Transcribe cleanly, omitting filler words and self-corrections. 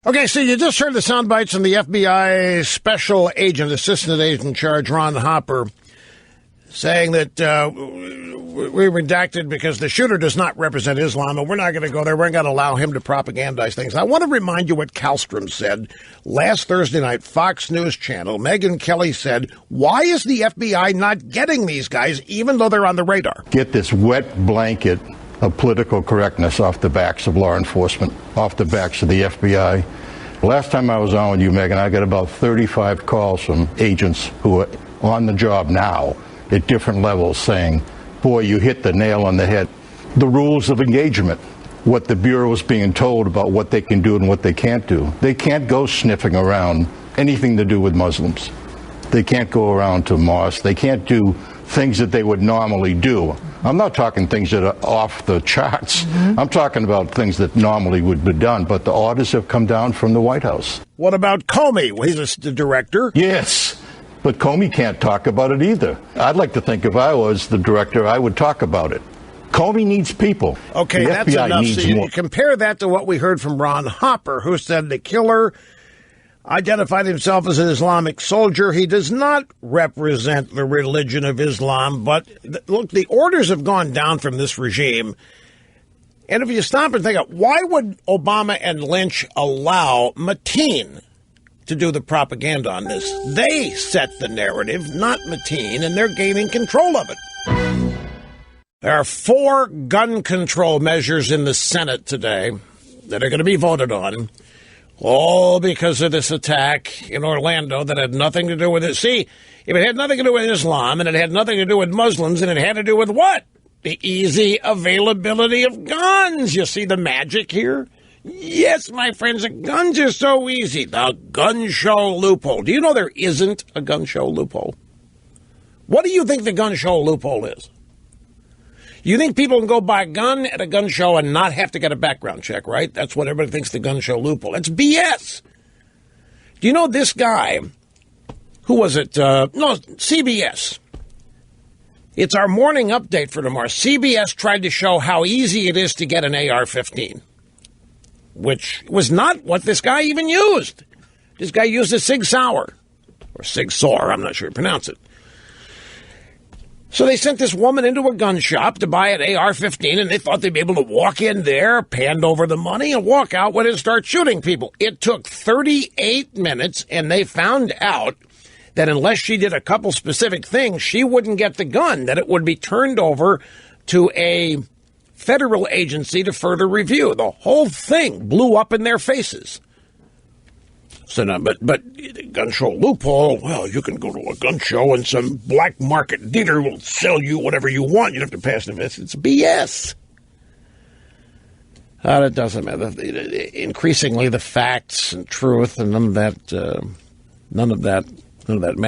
Okay, so you just heard the sound bites from the FBI special agent, assistant agent in charge, Ron Hopper, saying that we redacted because the shooter does not represent Islam, and we're not going to go there. We're going to allow him to propagandize things. I want to remind you what Kallstrom said last Thursday night, Fox News Channel. Megyn Kelly said, why is the FBI not getting these guys, even though they're on the radar? Get this wet blanket of political correctness off the backs of law enforcement, off the backs of the FBI. Last time I was on with you, Megan, I got about 35 calls from agents who are on the job now at different levels saying, boy, you hit the nail on the head. The rules of engagement, what the Bureau is being told about what they can do and what they can't do. They can't go sniffing around anything to do with Muslims. They can't go around to mosques. They can't do things that they would normally do. I'm not talking things that are off the charts. Mm-hmm. I'm talking about things that normally would be done, but the orders have come down from the White House. What about Comey? Well, he's the director. Yes, but Comey can't talk about it either. I'd like to think if I was the director, I would talk about it. Comey needs people. Okay, the that's FBI enough. needs So you more. compare that to what we heard from Ron Hopper, who said the killer identified himself as an Islamic soldier. He does not represent the religion of Islam, but look, the orders have gone down from this regime. And if you stop and think, why would Obama and Lynch allow Mateen to do the propaganda on this? They set the narrative, not Mateen, and they're gaining control of it. There are 4 gun control measures in the Senate today that are going to be voted on. All because of this attack in Orlando that had nothing to do with it. See, if it had nothing to do with Islam and it had nothing to do with Muslims, and it had to do with what? The easy availability of guns. You see the magic here? Yes, my friends, the guns are so easy. The gun show loophole. Do you know there isn't a gun show loophole? What do you think the gun show loophole is? You think people can go buy a gun at a gun show and not have to get a background check, right? That's what everybody thinks the gun show loophole. That's BS. Do you know this guy, who was it? CBS. It's our morning update for tomorrow. CBS tried to show how easy it is to get an AR-15, which was not what this guy even used. This guy used a Sig Sauer, or Sig Sauer, I'm not sure how to pronounce it. So they sent this woman into a gun shop to buy an AR-15, and they thought they'd be able to walk in there, hand over the money, and walk out with it and start shooting people. It took 38 minutes, and they found out that unless she did a couple specific things, she wouldn't get the gun, that it would be turned over to a federal agency to further review. The whole thing blew up in their faces. So now, but gun show loophole, well, you can go to a gun show and some black market dealer will sell you whatever you want. You don't have to pass an invest. It's BS. It doesn't matter. Increasingly, the facts and truth and none of that matters.